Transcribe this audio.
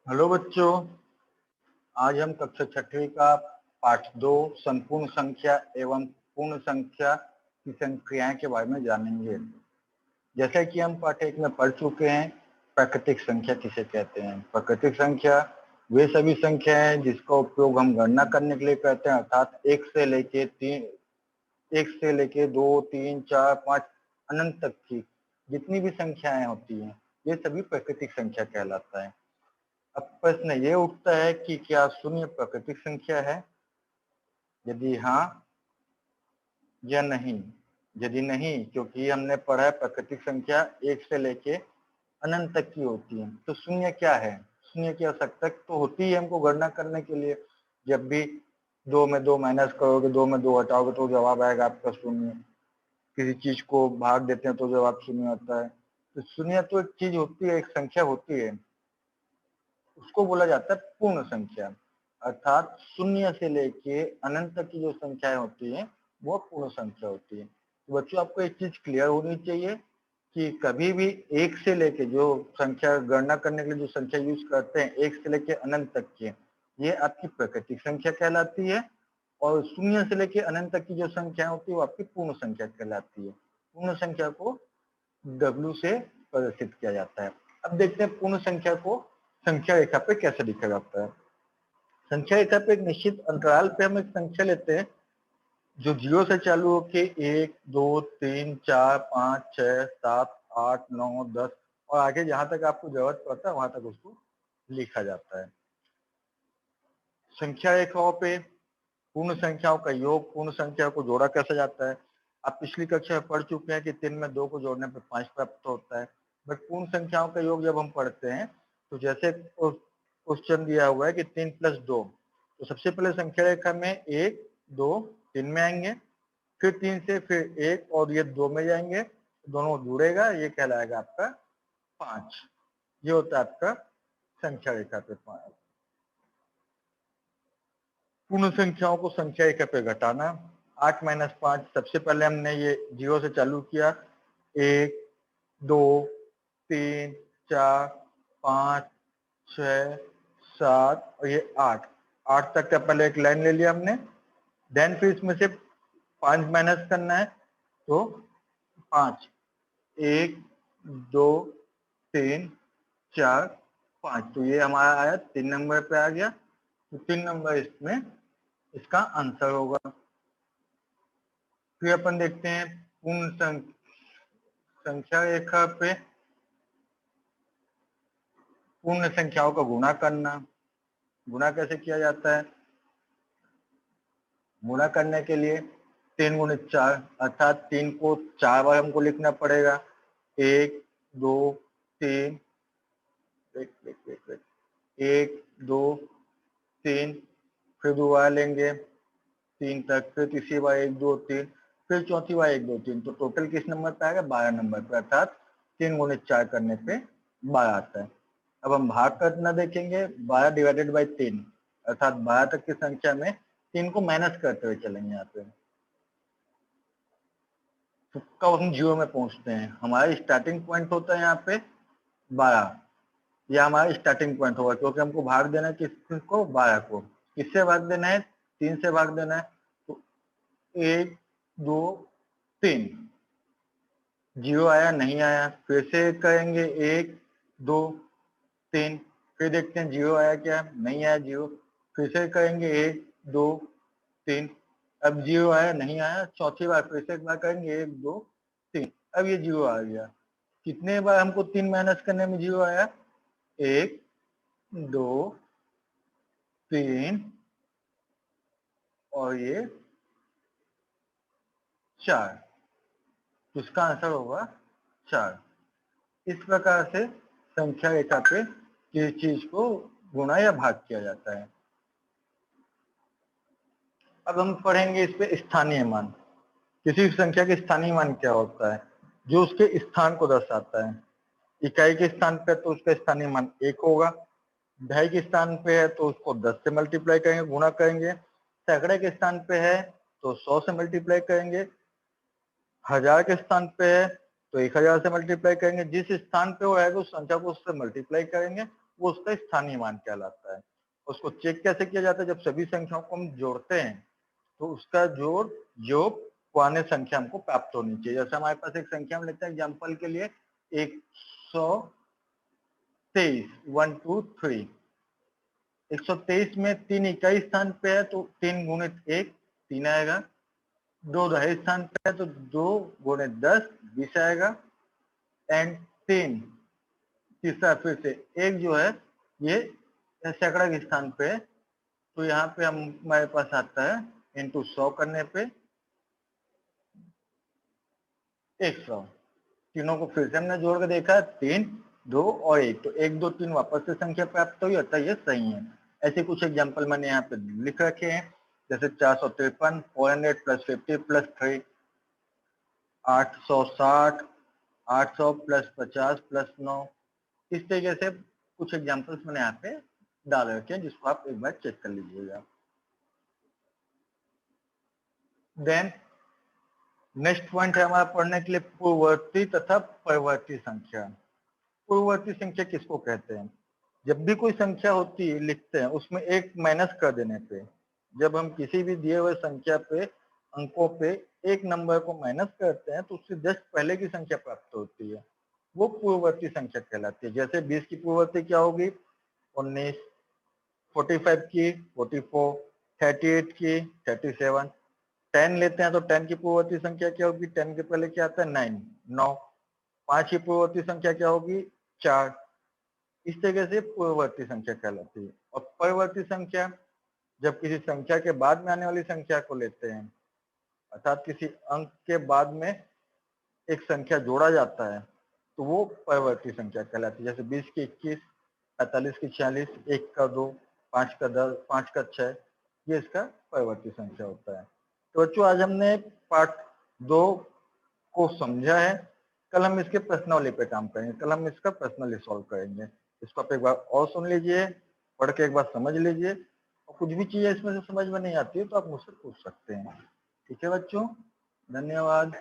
Hello बच्चों, आज हम कक्षा छठवीं का पाठ 2 संपूर्ण संख्या एवं पूर्ण संख्या की संक्रियाएं के बारे में जानेंगे। जैसा कि हम पाठ 1 में पढ़ चुके हैं, प्राकृतिक संख्या किसे कहते हैं। प्राकृतिक संख्या वे सभी संख्या हैं जिसका उपयोग हम गणना करने के लिए करते हैं, अर्थात 1 से लेके 2, 3, 4, 5 अनंत तक की जितनी भी संख्याएं होती हैं, ये सभी प्राकृतिक संख्या कहलाता है। अब प्रश्न ये उठता है कि क्या शून्य प्राकृतिक संख्या है? यदि हाँ या नहीं। यदि नहीं, क्योंकि हमने पढ़ा है प्राकृतिक संख्या 1 से लेके अनंत तक की होती है, तो शून्य क्या है? शून्य की आवश्यकता तो होती है हमको गणना करने के लिए। जब भी 2 में 2 माइनस करोगे, 2 में 2 हटाओगे तो जवाब आएगा आपका शून्य। किसी चीज को भाग देते हैं तो जवाब शून्य आता है। तो शून्य तो एक चीज होती है, एक संख्या होती है, उसको बोला जाता है पूर्ण संख्या। अर्थात शून्य से लेके अनंत तक की जो संख्याएं होती हैं वो पूर्ण संख्या होती है। तो बच्चों, आपको एक चीज क्लियर होनी चाहिए कि कभी भी 1 से लेके जो संख्या गणना करने के लिए जो संख्या यूज करते हैं 1 से लेके अनंत तक की, ये आपकी प्राकृतिक संख्या कहलाती है। और शून्य से लेके अनंत तक की जो संख्या होती है वो आपकी पूर्ण संख्या कहलाती है। पूर्ण संख्या को W से प्रदर्शित किया जाता है। अब देखते हैं पूर्ण संख्या को संख्या रेखा पे कैसे लिखा जाता है। संख्या रेखा पे एक निश्चित अंतराल पे हम एक संख्या लेते हैं जो 0 से चालू होके 1, 2, 3, 4, 5, 6, 7, 8, 9, 10 और आगे जहां तक आपको जरूरत पड़ता है वहां तक उसको लिखा जाता है। संख्या रेखाओं पे पूर्ण संख्याओं का योग, पूर्ण संख्या को जोड़ा कैसे जाता है। आप पिछली कक्षा में पढ़ चुके हैं कि 3 में 2 को जोड़ने पर 5 प्राप्त होता है। बट पूर्ण संख्याओं का योग जब हम पढ़ते हैं तो जैसे क्वेश्चन दिया हुआ है कि 3 + 2, तो सबसे पहले संख्या रेखा में 1, 2, 3 में आएंगे, फिर 3 से फिर 1 और ये 2 में जाएंगे, दोनों जुड़ेगा, ये कहलाएगा आपका 5। ये होता है आपका संख्या रेखा पे 5। पूर्ण संख्याओं को संख्या रेखा पे घटाना। 8 - 5, सबसे पहले हमने ये 0 से चालू किया, 1, 2, 3, 4, 5, 6, 7 और ये 8। 8 तक का पहले एक लाइन ले लिया हमने, देन फिर इसमें से 5 माइनस करना है, तो 5, 1, 2, 3, 4, 5, तो ये हमारा आया 3 नंबर पे आ गया। तो 3 नंबर इसमें इसका आंसर होगा। फिर अपन देखते हैं पूर्ण संख्या रेखा पे पूर्ण संख्याओं का गुणा करना। गुणा कैसे किया जाता है? गुणा करने के लिए 3 × 4, अर्थात 3 को 4 बार हमको लिखना पड़ेगा। 1, 2, 3, 1, 2, 3, फिर दोबारा लेंगे 3 तक, फिर तीसरी बार 1, 2, 3, फिर चौथी बार 1, 2, 3, तो टोटल किस नंबर पे आएगा? 12 नंबर पे, अर्थात 3 × 4 करने पे 12 आता है। अब हम भाग करना देखेंगे, 12 / 3, अर्थात 12 तक की संख्या में 3 को माइनस करते हुए चलेंगे। यहाँ पे कब हम 0 में पहुंचते हैं, हमारा स्टार्टिंग पॉइंट होता है यहाँ पे 12, यह हमारा स्टार्टिंग पॉइंट होगा, क्योंकि हमको भाग देना है किसको? 12 को। किससे भाग देना है? 3 से भाग देना है। तो 1, 2, 3, 0 आया? नहीं आया। फिर से करेंगे 1, 2, 3, फिर देखते हैं 0 आया क्या? नहीं आया 0। फिर से करेंगे 1, 2, 3, अब 0 आया? नहीं आया। चौथी बार फिर से एक बार करेंगे 1, 2, 3, अब ये 0 आ गया। कितने बार हमको 3 माइनस करने में 0 आया? 1, 2, 3 और ये 4, तो इसका आंसर होगा 4। इस प्रकार से संख्या रेखा पे किसी चीज को गुणा या भाग किया जाता है। अब हम पढ़ेंगे इस पे स्थानीय मान। किसी संख्या के स्थानीय मान क्या होता है? जो उसके स्थान को दर्शाता है। इकाई के स्थान पे तो उसका स्थानीय मान 1 होगा, दहाई के स्थान पे है तो उसको 10 से मल्टीप्लाई करेंगे, गुणा करेंगे। सैकड़े के स्थान पे है तो 100 से मल्टीप्लाई करेंगे। 1000 के स्थान पे है तो 1000 से मल्टीप्लाई करेंगे। जिस स्थान पे वो रहेगा उस संख्या को उससे मल्टीप्लाई करेंगे वो उसका स्थानीय मान कहलाता है। उसको चेक कैसे किया जाता है? जब सभी संख्याओं को हम जोड़ते हैं तो उसका जोड़ योग क्वाने संख्या हमको प्राप्त होनी चाहिए। जैसे हमारे पास एक संख्या हम लेते हैं एग्जाम्पल के लिए 123, 123। 123 में 3 इकाई स्थान पे है तो 3 गुणित 1 3 आएगा। 2 दहाई स्थान पे है तो 2 गुणित 10 20 आएगा। एंड 3 तीसरा फिर से 1 जो है ये सैकड़ा के स्थान पे है तो यहाँ पे हमारे पास आता है इंटू 100 करने पे 100। तीनों को फिर से हमने जोड़ के देखा 3 2 और 1 तो 1 2 3 वापस से संख्या प्राप्त हुई अतः ये सही है। ऐसे कुछ एग्जांपल मैंने यहाँ पे लिख रखे हैं जैसे 453 400 प्लस 50 प्लस 3 860 800 प्लस 50 प्लस 9। इस तरीके से कुछ एग्जांपल्स मैंने यहाँ पे डाल रखे हैं जिसको आप एक बार चेक कर लीजिएगा। देन नेक्स्ट पॉइंट है हमारा पढ़ने के लिए पूर्ववर्ती तथा परवर्ती संख्या। पूर्ववर्ती संख्या किसको कहते हैं? जब भी कोई संख्या होती है लिखते हैं उसमें एक माइनस कर देने पे, जब हम किसी भी दिए हुए संख्या पे अंकों पे एक नंबर को माइनस करते हैं तो उससे जस्ट पहले की संख्या प्राप्त होती है, वो पूर्ववर्ती संख्या कहलाती है। जैसे 20 की पूर्ववर्ती क्या होगी? 19, 45 की 44, 38 की 37। 10 लेते हैं तो 10 की पूर्ववर्ती संख्या क्या होगी? 10 के पहले क्या आता है? 9 9। 5 की पूर्ववर्ती संख्या क्या होगी? 4। इस तरीके से पूर्ववर्ती संख्या कहलाती है। और परवर्ती संख्या जब किसी संख्या के बाद में आने वाली संख्या को लेते हैं, अर्थात किसी अंक के बाद में एक संख्या जोड़ा जाता है तो वो परवर्ती संख्या कहलाती है। जैसे 20 की 21, 45 की 46, 1 का 2, 5 का 10, 5 का 6, ये इसका परवर्ती संख्या होता है। तो बच्चों आज हमने पार्ट 2 को समझा है। कल हम इसके प्रश्नावली पे काम करेंगे, कल हम इसका पर्सनली सॉल्व करेंगे। इसको आप एक बार और सुन लीजिए, पढ़ के एक बार समझ लीजिए, और कुछ भी चीजें इसमें से समझ में नहीं आती है तो आप मुझसे पूछ सकते हैं। ठीक है बच्चों, धन्यवाद।